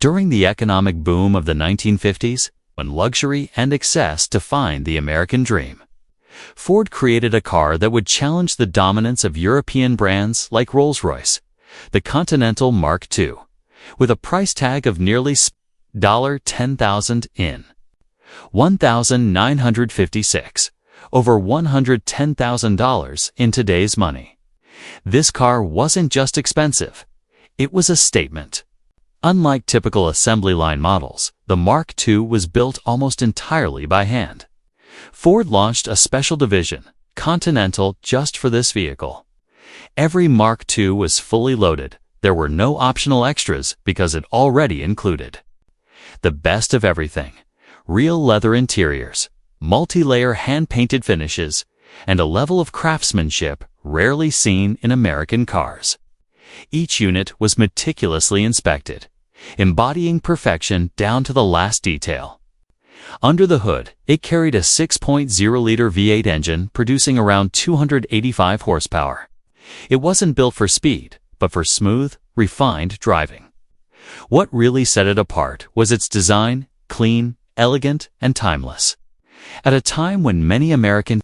During the economic boom of the 1950s, when luxury and excess defined the American dream, Ford created a car that would challenge the dominance of European brands like Rolls-Royce, the Continental Mark II, with a price tag of nearly $10,000 in 1,956, over $110,000 in today's money. This car wasn't just expensive, it was a statement. Unlike typical assembly line models, the Mark II was built almost entirely by hand. Ford launched a special division, Continental, just for this vehicle. Every Mark II was fully loaded. There were no optional extras because it already included the best of everything: real leather interiors, multi-layer hand-painted finishes, and a level of craftsmanship rarely seen in American cars. Each unit was meticulously inspected, embodying perfection down to the last detail. Under the hood, it carried a 6.0-liter V8 engine producing around 285 horsepower. It wasn't built for speed, but for smooth, refined driving. What really set it apart was its design: clean, elegant, and timeless. At a time when many American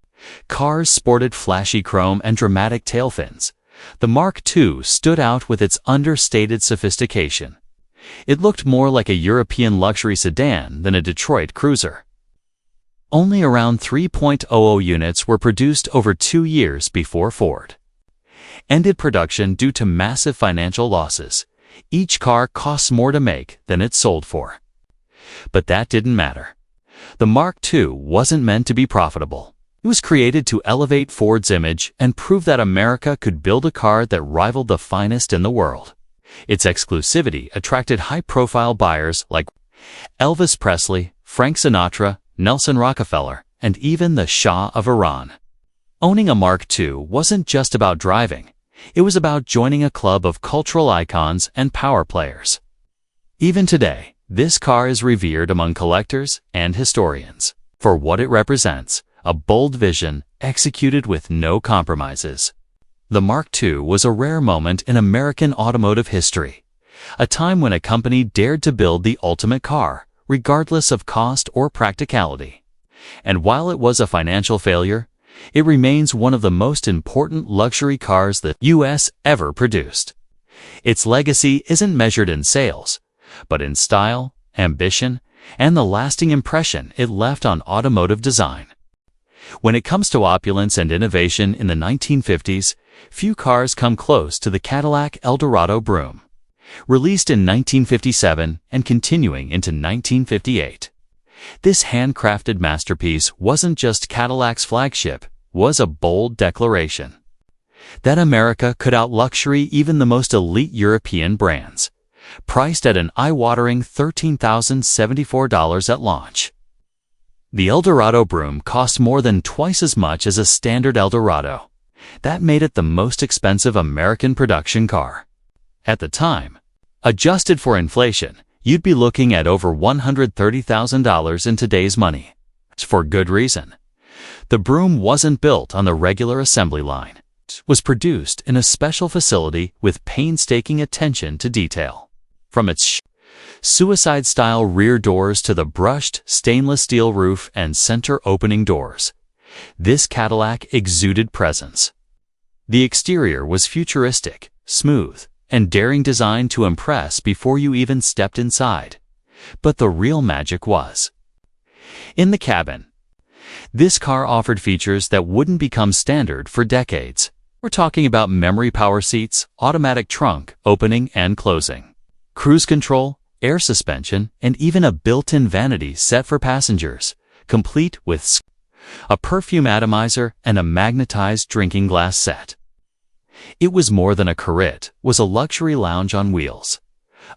cars sported flashy chrome and dramatic tail fins, the Mark II stood out with its understated sophistication. It looked more like a European luxury sedan than a Detroit cruiser. Only around 3.00 units were produced over 2 years before Ford ended production due to massive financial losses. Each car costs more to make than it sold for. But that didn't matter. The Mark II wasn't meant to be profitable. It was created to elevate Ford's image and prove that America could build a car that rivaled the finest in the world. Its exclusivity attracted high-profile buyers like Elvis Presley, Frank Sinatra, Nelson Rockefeller, and even the Shah of Iran. Owning a Mark II wasn't just about driving. It was about joining a club of cultural icons and power players. Even today, this car is revered among collectors and historians for what it represents: a bold vision executed with no compromises. The Mark II was a rare moment in American automotive history, a time when a company dared to build the ultimate car, regardless of cost or practicality. And while it was a financial failure, it remains one of the most important luxury cars the U.S. ever produced. Its legacy isn't measured in sales, but in style, ambition, and the lasting impression it left on automotive design. When it comes to opulence and innovation in the 1950s, few cars come close to the Cadillac Eldorado Broom. Released in 1957 and continuing into 1958. This handcrafted masterpiece wasn't just Cadillac's flagship, was a bold declaration that America could out-luxury even the most elite European brands. Priced at an eye-watering $13,074 at launch, the Eldorado Broom cost more than twice as much as a standard Eldorado. That made it the most expensive American production car. At the time, adjusted for inflation, you'd be looking at over $130,000 in today's money. For good reason. The Broom wasn't built on the regular assembly line. It was produced in a special facility with painstaking attention to detail. From its suicide-style rear doors to the brushed stainless steel roof and center opening doors, this Cadillac exuded presence. The exterior was futuristic, smooth, and daring, designed to impress before you even stepped inside. But the real magic was in the cabin. This car offered features that wouldn't become standard for decades. We're talking about memory power seats, automatic trunk opening and closing, cruise control, air suspension, and even a built-in vanity set for passengers, complete with a perfume atomizer and a magnetized drinking glass set. It was more than a Corvette, was a luxury lounge on wheels.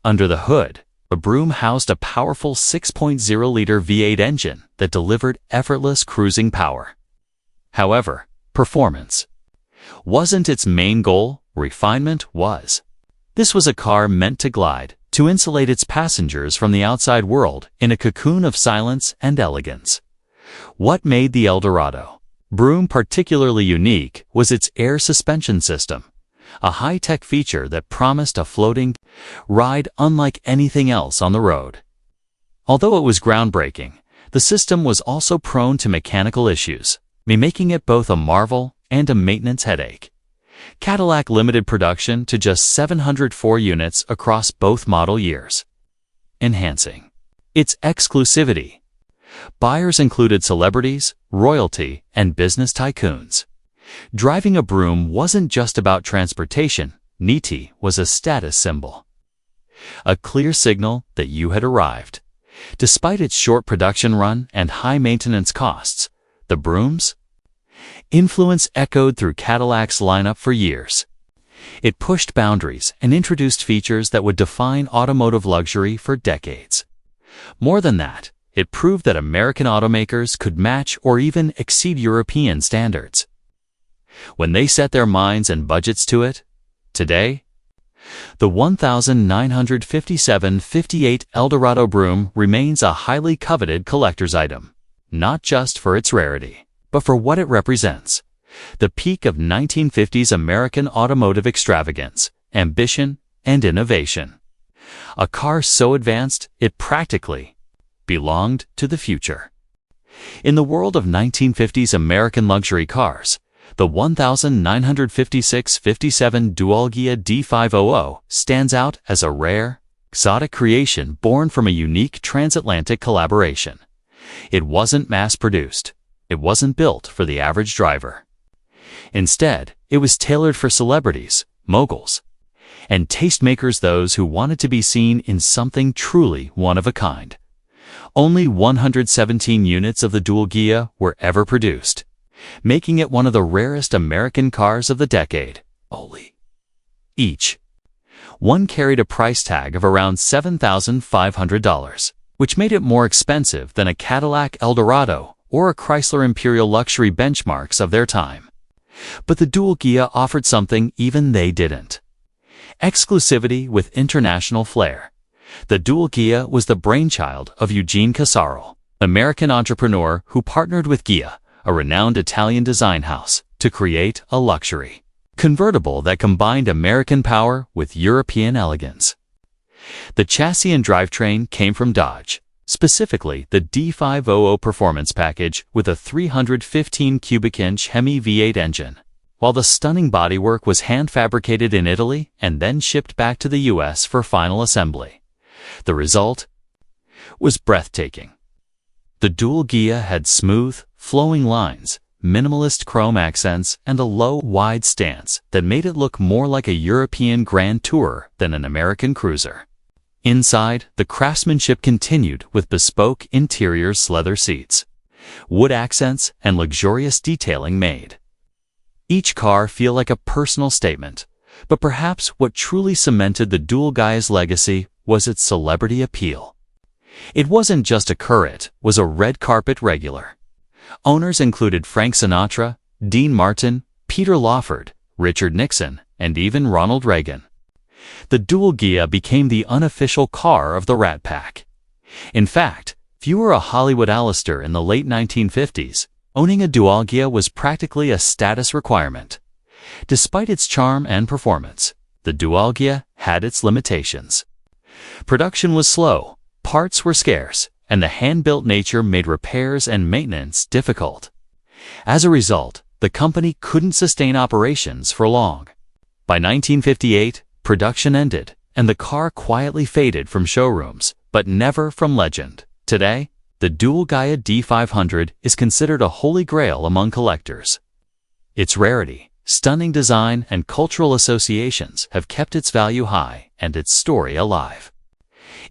Under the hood, the Broom housed a powerful 6.0-liter V8 engine that delivered effortless cruising power. However, performance wasn't its main goal, refinement was. This was a car meant to glide, to insulate its passengers from the outside world in a cocoon of silence and elegance. What made the Eldorado Broom particularly unique was its air suspension system. a high-tech feature that promised a floating ride unlike anything else on the road. Although it was groundbreaking, the system was also prone to mechanical issues, making it both a marvel and a maintenance headache. Cadillac limited production to just 704 units across both model years, enhancing its exclusivity. Buyers included celebrities, royalty, and business tycoons. Driving a broom wasn't just about transportation, NITI was a status symbol. A clear signal that you had arrived. Despite its short production run and high maintenance costs, the broom's influence echoed through Cadillac's lineup for years. It pushed boundaries and introduced features that would define automotive luxury for decades. More than that, it proved that American automakers could match or even exceed European standards when they set their minds and budgets to it. Today, the 1957-58 Eldorado broom remains a highly coveted collector's item, not just for its rarity, but for what it represents: the peak of 1950s American automotive extravagance, ambition, and innovation. A car so advanced it practically belonged to the future. In the world of 1950s American luxury cars, the 1956-57 Dual-Ghia D500 stands out as a rare, exotic creation born from a unique transatlantic collaboration. It wasn't mass-produced. It wasn't built for the average driver. Instead, it was tailored for celebrities, moguls, and tastemakers, those who wanted to be seen in something truly one of a kind. Only 117 units of the Dual-Ghia were ever produced, making it one of the rarest American cars of the decade. Each one carried a price tag of around $7,500, which made it more expensive than a Cadillac Eldorado or a Chrysler Imperial luxury benchmarks of their time. But the Dual-Ghia offered something even they didn't: exclusivity with international flair. The Dual-Ghia was the brainchild of Eugene Casaro, American entrepreneur who partnered with Ghia, a renowned Italian design house, to create a luxury convertible that combined American power with European elegance. The chassis and drivetrain came from Dodge, specifically the D500 Performance Package with a 315 cubic inch Hemi V8 engine, while the stunning bodywork was hand-fabricated in Italy and then shipped back to the US for final assembly. The result was breathtaking. The Dual-Ghia had smooth, flowing lines, minimalist chrome accents, and a low, wide stance that made it look more like a European Grand Tourer than an American cruiser. Inside, the craftsmanship continued with bespoke interiors, leather seats, wood accents, and luxurious detailing made each car feel like a personal statement. But perhaps what truly cemented the Dual-Ghia's legacy was its celebrity appeal. It wasn't just a car, it was a red carpet regular. Owners included Frank Sinatra, Dean Martin, Peter Lawford, Richard Nixon, and even Ronald Reagan. The Dual-Ghia became the unofficial car of the Rat Pack. In fact, if you were a Hollywood A-lister in the late 1950s, owning a Dual-Ghia was practically a status requirement. Despite its charm and performance, the Dual-Ghia had its limitations. Production was slow, parts were scarce, and the hand-built nature made repairs and maintenance difficult. As a result, the company couldn't sustain operations for long. By 1958, production ended, and the car quietly faded from showrooms, but never from legend. Today, the Dual-Ghia D500 is considered a holy grail among collectors. Its rarity, stunning design, and cultural associations have kept its value high and its story alive.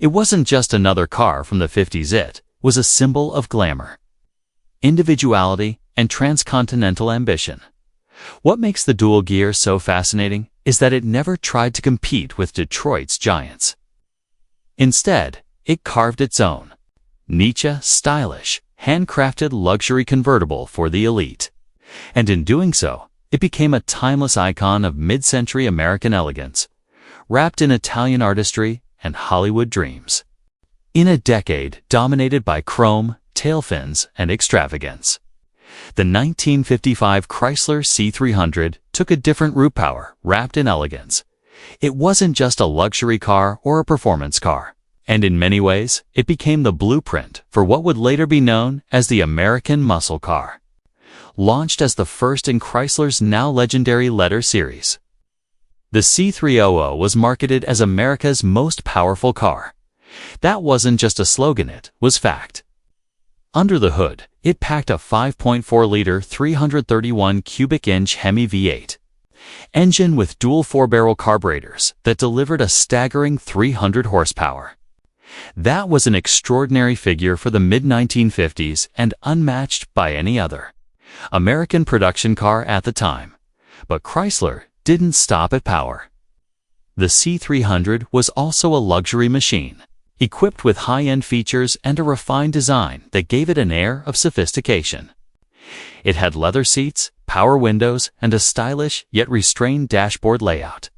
It wasn't just another car from the 50s, it was a symbol of glamour, individuality, and transcontinental ambition. What makes the Dual-Ghia so fascinating is that it never tried to compete with Detroit's giants. Instead, it carved its own niche, stylish, handcrafted luxury convertible for the elite. And in doing so, it became a timeless icon of mid-century American elegance, wrapped in Italian artistry and Hollywood dreams. In a decade dominated by chrome, tail fins, and extravagance, The 1955 Chrysler C300 took a different root power, wrapped in elegance. It wasn't just a luxury car or a performance car, and in many ways, it became the blueprint for what would later be known as the American muscle car. Launched as the first in Chrysler's now legendary letter series, the C300 was marketed as America's most powerful car. That wasn't just a slogan, it was fact. Under the hood, it packed a 5.4-liter 331 cubic inch Hemi V8 engine with dual 4-barrel carburetors that delivered a staggering 300 horsepower. That was an extraordinary figure for the mid-1950s and unmatched by any other American production car at the time. But Chrysler didn't stop at power. The C300 was also a luxury machine, equipped with high-end features and a refined design that gave it an air of sophistication. It had leather seats, power windows, and a stylish yet restrained dashboard layout.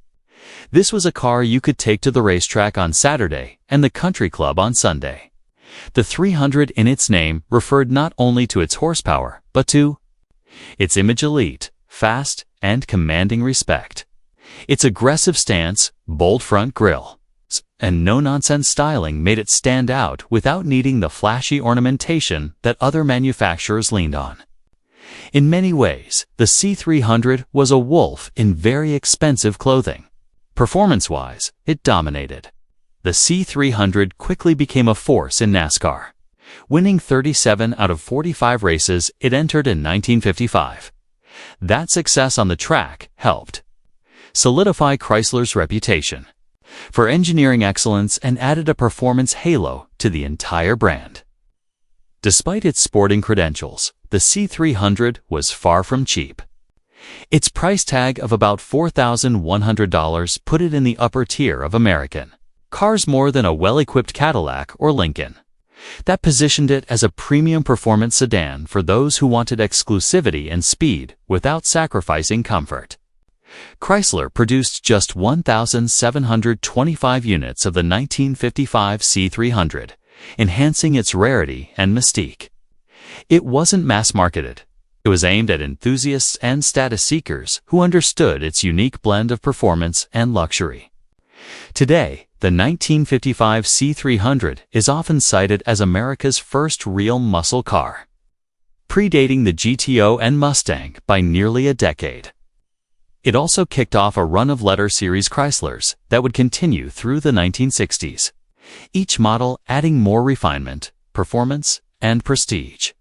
This was a car you could take to the racetrack on Saturday and the country club on Sunday. The 300 in its name referred not only to its horsepower, but to its image: elite, fast, and commanding respect. Its aggressive stance, bold front grille, and no-nonsense styling made it stand out without needing the flashy ornamentation that other manufacturers leaned on. In many ways, the C300 was a wolf in very expensive clothing. Performance-wise, it dominated. The C300 quickly became a force in NASCAR, winning 37 out of 45 races it entered in 1955. That success on the track helped solidify Chrysler's reputation for engineering excellence and added a performance halo to the entire brand. Despite its sporting credentials, the C300 was far from cheap. Its price tag of about $4,100 put it in the upper tier of American cars, more than a well-equipped Cadillac or Lincoln. That positioned it as a premium performance sedan for those who wanted exclusivity and speed without sacrificing comfort. Chrysler produced just 1,725 units of the 1955 C300, enhancing its rarity and mystique. It wasn't mass-marketed. It was aimed at enthusiasts and status seekers who understood its unique blend of performance and luxury. Today, the 1955 C300 is often cited as America's first real muscle car, predating the GTO and Mustang by nearly a decade. It also kicked off a run of letter series Chryslers that would continue through the 1960s, each model adding more refinement, performance, and prestige.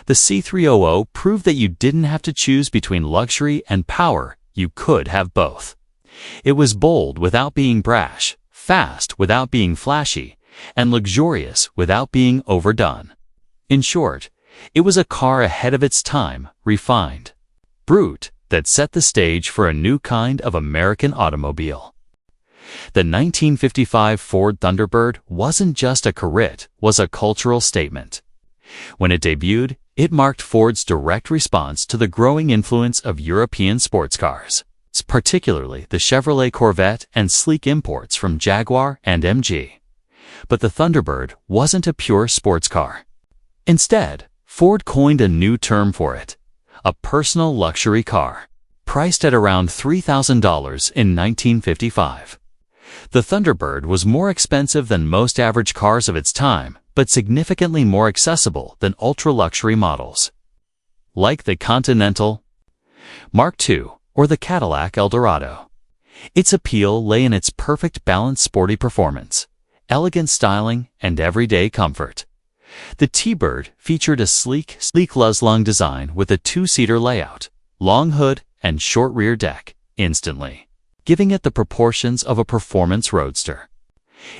The C300 proved that you didn't have to choose between luxury and power, you could have both. It was bold without being brash, fast without being flashy, and luxurious without being overdone. In short, it was a car ahead of its time, refined, brute, that set the stage for a new kind of American automobile. The 1955 Ford Thunderbird wasn't just a car, it was a cultural statement. When it debuted, it marked Ford's direct response to the growing influence of European sports cars, particularly the Chevrolet Corvette and sleek imports from Jaguar and MG. But the Thunderbird wasn't a pure sports car. Instead, Ford coined a new term for it: a personal luxury car, priced at around $3,000 in 1955. The Thunderbird was more expensive than most average cars of its time, but significantly more accessible than ultra-luxury models, like the Continental Mark II or the Cadillac Eldorado. Its appeal lay in its perfect balanced sporty performance, elegant styling, and everyday comfort. The T-Bird featured a sleek Luzlung design with a two-seater layout, long hood, and short rear deck, instantly giving it the proportions of a performance roadster.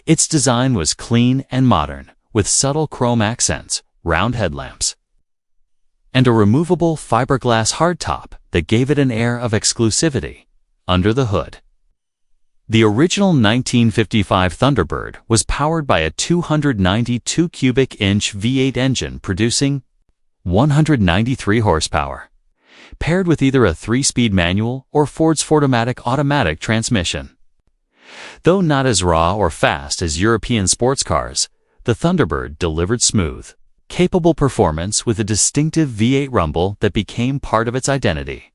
Its design was clean and modern, with subtle chrome accents, round headlamps, and a removable fiberglass hardtop that gave it an air of exclusivity under the hood. The original 1955 Thunderbird was powered by a 292 cubic inch V8 engine producing 193 horsepower, paired with either a 3-speed manual or Ford's Fordomatic automatic transmission. Though not as raw or fast as European sports cars, the Thunderbird delivered smooth, capable performance with a distinctive V8 rumble that became part of its identity.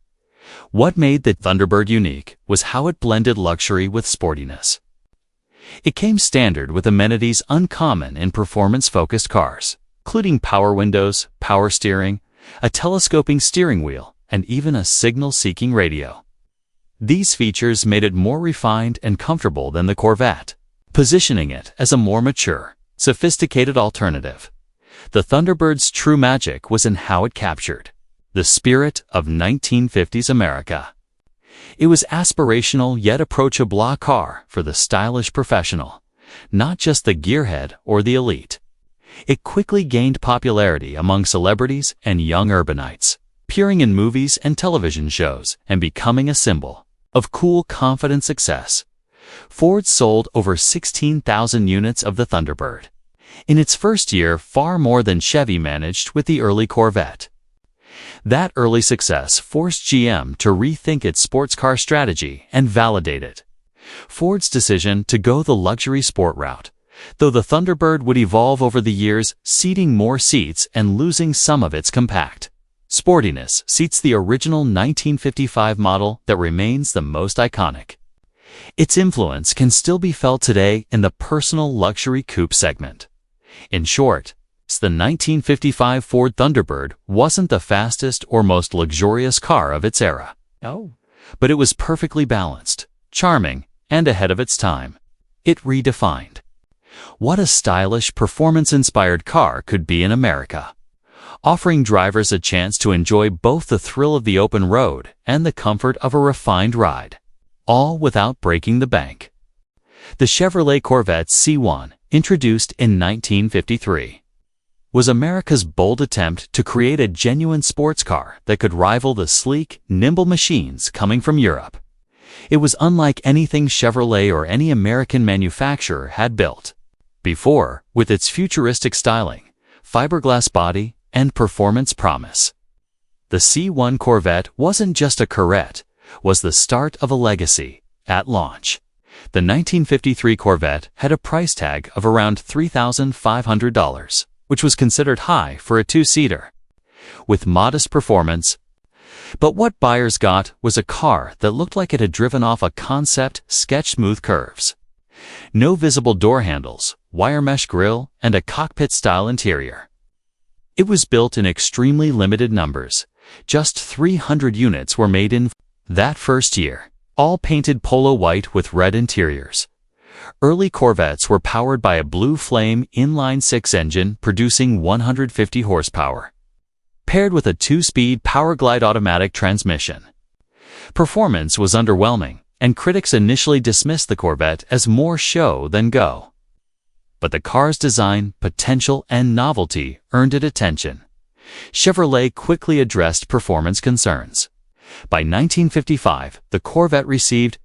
What made the Thunderbird unique was how it blended luxury with sportiness. It came standard with amenities uncommon in performance-focused cars, including power windows, power steering, a telescoping steering wheel, and even a signal-seeking radio. These features made it more refined and comfortable than the Corvette, positioning it as a more mature, sophisticated alternative. The Thunderbird's true magic was in how it captured the spirit of 1950s America. It was aspirational yet approachable car for the stylish professional, not just the gearhead or the elite. It quickly gained popularity among celebrities and young urbanites, appearing in movies and television shows and becoming a symbol of cool, confident success. Ford sold over 16,000 units of the Thunderbird. In its first year, far more than Chevy managed with the early Corvette. That early success forced GM to rethink its sports car strategy and validate it. Ford's decision to go the luxury sport route, though the Thunderbird would evolve over the years, seating more seats and losing some of its compact sportiness, seats the original 1955 model that remains the most iconic. Its influence can still be felt today in the personal luxury coupe segment. In short, the 1955 Ford Thunderbird wasn't the fastest or most luxurious car of its era. But it was perfectly balanced, charming, and ahead of its time. It redefined what a stylish, performance-inspired car could be in America, offering drivers a chance to enjoy both the thrill of the open road and the comfort of a refined ride, all without breaking the bank. The Chevrolet Corvette C1, introduced in 1953, was America's bold attempt to create a genuine sports car that could rival the sleek, nimble machines coming from Europe. It was unlike anything Chevrolet or any American manufacturer had built before, with its futuristic styling, fiberglass body, and performance promise. The C1 Corvette wasn't just a Corvette, was the start of a legacy. At launch, the 1953 Corvette had a price tag of around $3,500, which was considered high for a two-seater, with modest performance. But what buyers got was a car that looked like it had driven off a concept sketch-smooth curves. No visible door handles, wire mesh grille, and a cockpit-style interior. It was built in extremely limited numbers. Just 300 units were made in that first year, all painted polo white with red interiors. Early Corvettes were powered by a Blue Flame inline-six engine producing 150 horsepower, paired with a 2-speed Powerglide automatic transmission. Performance was underwhelming, and critics initially dismissed the Corvette as more show than go. But the car's design, potential, and novelty earned it attention. Chevrolet quickly addressed performance concerns. By 1955, the Corvette received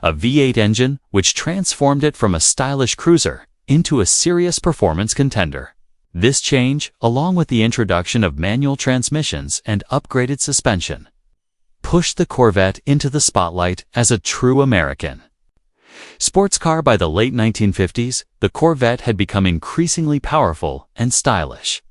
a V8 engine, which transformed it from a stylish cruiser into a serious performance contender. This change, along with the introduction of manual transmissions and upgraded suspension, pushed the Corvette into the spotlight as a true American sports car. By the late 1950s, the Corvette had become increasingly powerful and stylish.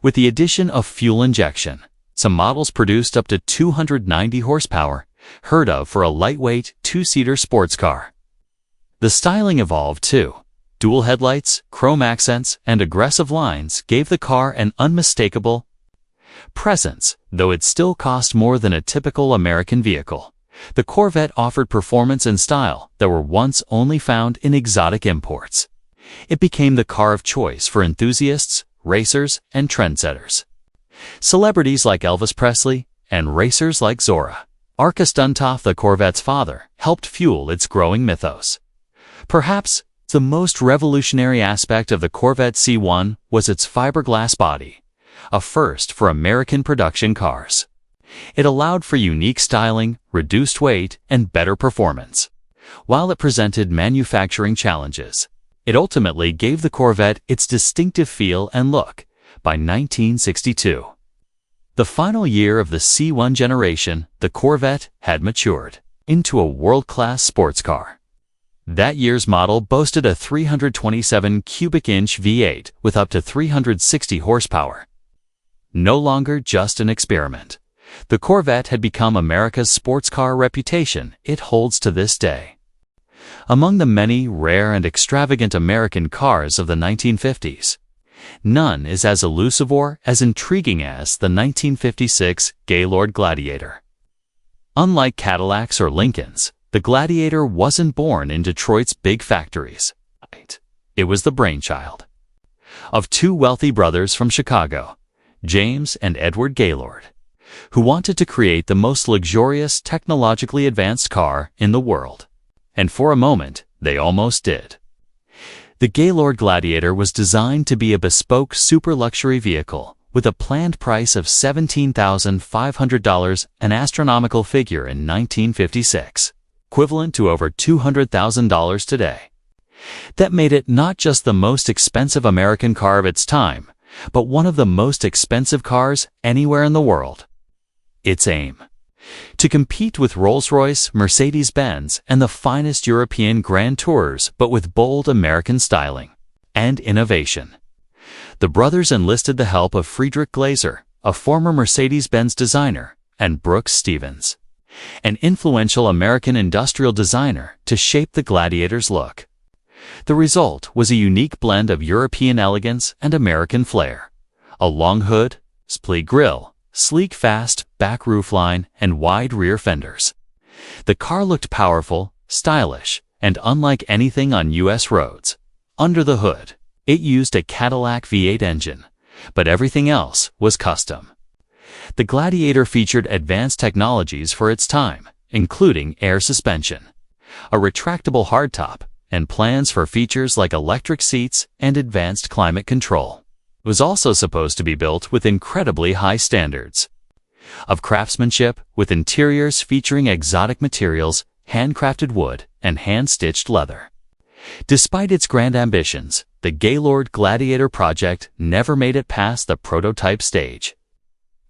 With the addition of fuel injection, some models produced up to 290 horsepower, heard of for a lightweight, two-seater sports car. The styling evolved too. Dual headlights, chrome accents, and aggressive lines gave the car an unmistakable presence, though it still cost more than a typical American vehicle. The Corvette offered performance and style that were once only found in exotic imports. It became the car of choice for enthusiasts, racers, and trendsetters. Celebrities like Elvis Presley and racers like Zora Arkastuntov, the Corvette's father, helped fuel its growing mythos. Perhaps the most revolutionary aspect of the Corvette C1 was its fiberglass body, a first for American production cars. It allowed for unique styling, reduced weight, and better performance. While it presented manufacturing challenges, it ultimately gave the Corvette its distinctive feel and look. By 1962, the final year of the C1 generation, the Corvette had matured into a world-class sports car. That year's model boasted a 327 cubic inch V8 with up to 360 horsepower. No longer just an experiment, the Corvette had become America's sports car reputation it holds to this day. Among the many rare and extravagant American cars of the 1950s, none is as elusive or as intriguing as the 1956 Gaylord Gladiator. Unlike Cadillacs or Lincolns, the Gladiator wasn't born in Detroit's big factories. It was the brainchild of two wealthy brothers from Chicago, James and Edward Gaylord, who wanted to create the most luxurious, technologically advanced car in the world. And for a moment, they almost did. The Gaylord Gladiator was designed to be a bespoke super-luxury vehicle with a planned price of $17,500, an astronomical figure in 1956, equivalent to over $200,000 today. That made it not just the most expensive American car of its time, but one of the most expensive cars anywhere in the world. Its aim: to compete with Rolls-Royce, Mercedes-Benz, and the finest European Grand Tours, but with bold American styling and innovation. The brothers enlisted the help of Friedrich Glaser, a former Mercedes-Benz designer, and Brooks Stevens, an influential American industrial designer, to shape the Gladiator's look. The result was a unique blend of European elegance and American flair. A long hood, split grille, sleek fast back roofline, and wide rear fenders. The car looked powerful, stylish, and unlike anything on U.S. roads. Under the hood, it used a Cadillac V8 engine, but everything else was custom. The Gladiator featured advanced technologies for its time, including air suspension, a retractable hardtop, and plans for features like electric seats and advanced climate control. It was also supposed to be built with incredibly high standards of craftsmanship, with interiors featuring exotic materials, handcrafted wood, and hand-stitched leather. Despite its grand ambitions, the Gaylord Gladiator project never made it past the prototype stage.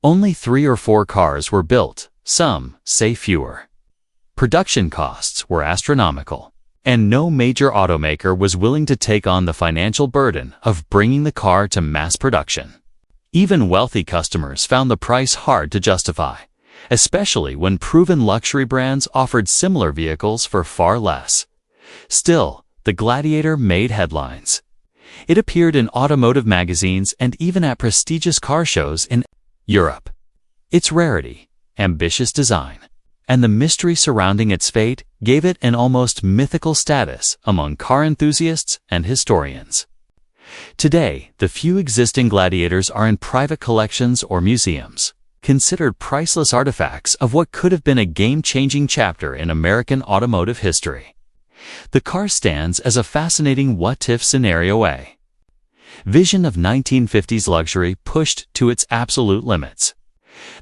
Only 3 or 4 cars were built, some say fewer. Production costs were astronomical, and no major automaker was willing to take on the financial burden of bringing the car to mass production. Even wealthy customers found the price hard to justify, especially when proven luxury brands offered similar vehicles for far less. Still, the Gladiator made headlines. It appeared in automotive magazines and even at prestigious car shows in Europe. Its rarity, ambitious design, and the mystery surrounding its fate gave it an almost mythical status among car enthusiasts and historians. Today, the few existing Gladiators are in private collections or museums, considered priceless artifacts of what could have been a game-changing chapter in American automotive history. The car stands as a fascinating what-if scenario A. Vision of 1950s luxury pushed to its absolute limits.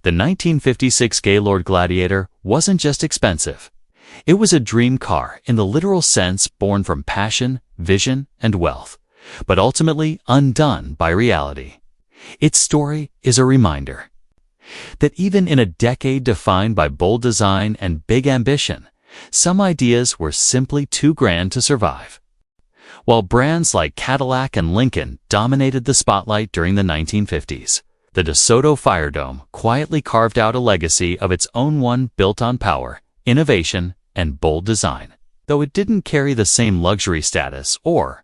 The 1956 Gaylord Gladiator wasn't just expensive. It was a dream car in the literal sense, born from passion, vision, and wealth, but ultimately undone by reality. Its story is a reminder that even in a decade defined by bold design and big ambition, some ideas were simply too grand to survive. While brands like Cadillac and Lincoln dominated the spotlight during the 1950s, the DeSoto Firedome quietly carved out a legacy of its own, one built on power, innovation, and bold design, though it didn't carry the same luxury status or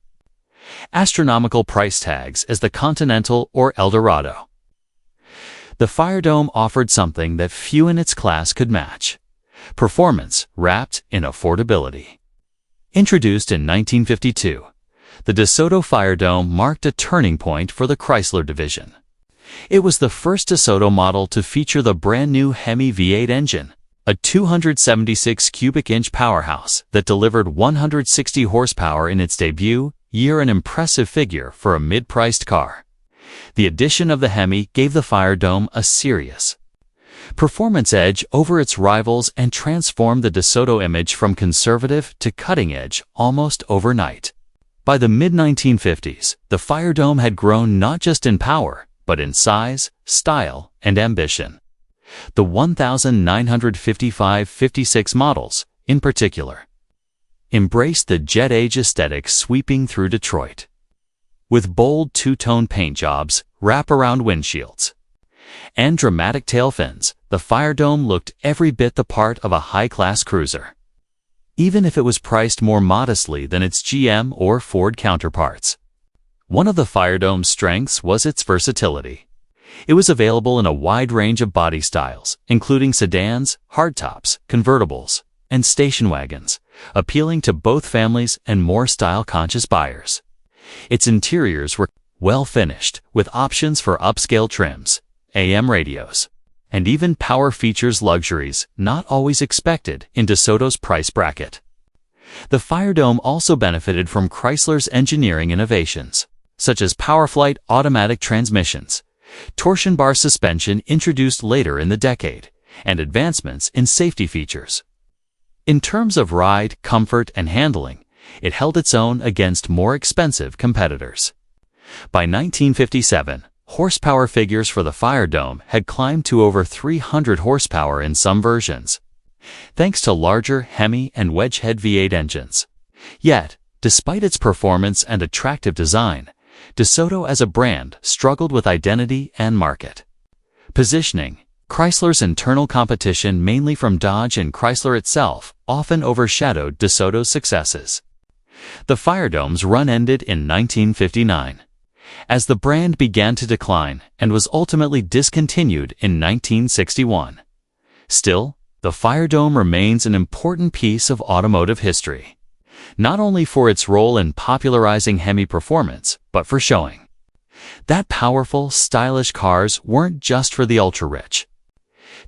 astronomical price tags as the Continental or Eldorado. The Firedome offered something that few in its class could match: performance wrapped in affordability. Introduced in 1952, the DeSoto Firedome marked a turning point for the Chrysler division. It was the first DeSoto model to feature the brand-new Hemi V8 engine, a 276 cubic inch powerhouse that delivered 160 horsepower in its debut year, an impressive figure for a mid-priced car. The addition of the Hemi gave the Firedome a serious performance edge over its rivals and transformed the DeSoto image from conservative to cutting-edge almost overnight. By the mid-1950s, the Firedome had grown not just in power, but in size, style, and ambition. The 1955-56 models, in particular, embraced the jet age aesthetic sweeping through Detroit. With bold two-tone paint jobs, wrap-around windshields, and dramatic tail fins, the Firedome looked every bit the part of a high-class cruiser, even if it was priced more modestly than its GM or Ford counterparts. One of the Firedome's strengths was its versatility. It was available in a wide range of body styles, including sedans, hardtops, convertibles, and station wagons, appealing to both families and more style-conscious buyers. Its interiors were well-finished, with options for upscale trims, AM radios, and even power features luxuries not always expected in DeSoto's price bracket. The Firedome also benefited from Chrysler's engineering innovations, such as PowerFlight automatic transmissions, torsion bar suspension introduced later in the decade, and advancements in safety features. In terms of ride, comfort, and handling, it held its own against more expensive competitors. By 1957, horsepower figures for the Firedome had climbed to over 300 horsepower in some versions, thanks to larger Hemi and Wedgehead V8 engines. Yet, despite its performance and attractive design, DeSoto as a brand struggled with identity and market positioning. Chrysler's internal competition, mainly from Dodge and Chrysler itself, often overshadowed DeSoto's successes. The Firedome's run ended in 1959, as the brand began to decline and was ultimately discontinued in 1961. Still, the Firedome remains an important piece of automotive history, not only for its role in popularizing Hemi performance, but for showing that powerful, stylish cars weren't just for the ultra-rich.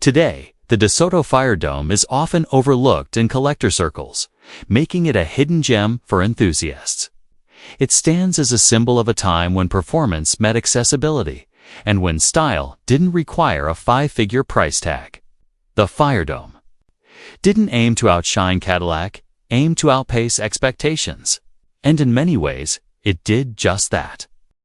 Today, the DeSoto Firedome is often overlooked in collector circles, making it a hidden gem for enthusiasts. It stands as a symbol of a time when performance met accessibility, and when style didn't require a five-figure price tag. The Firedome didn't aim to outshine Cadillac, aimed to outpace expectations. And in many ways, it did just that.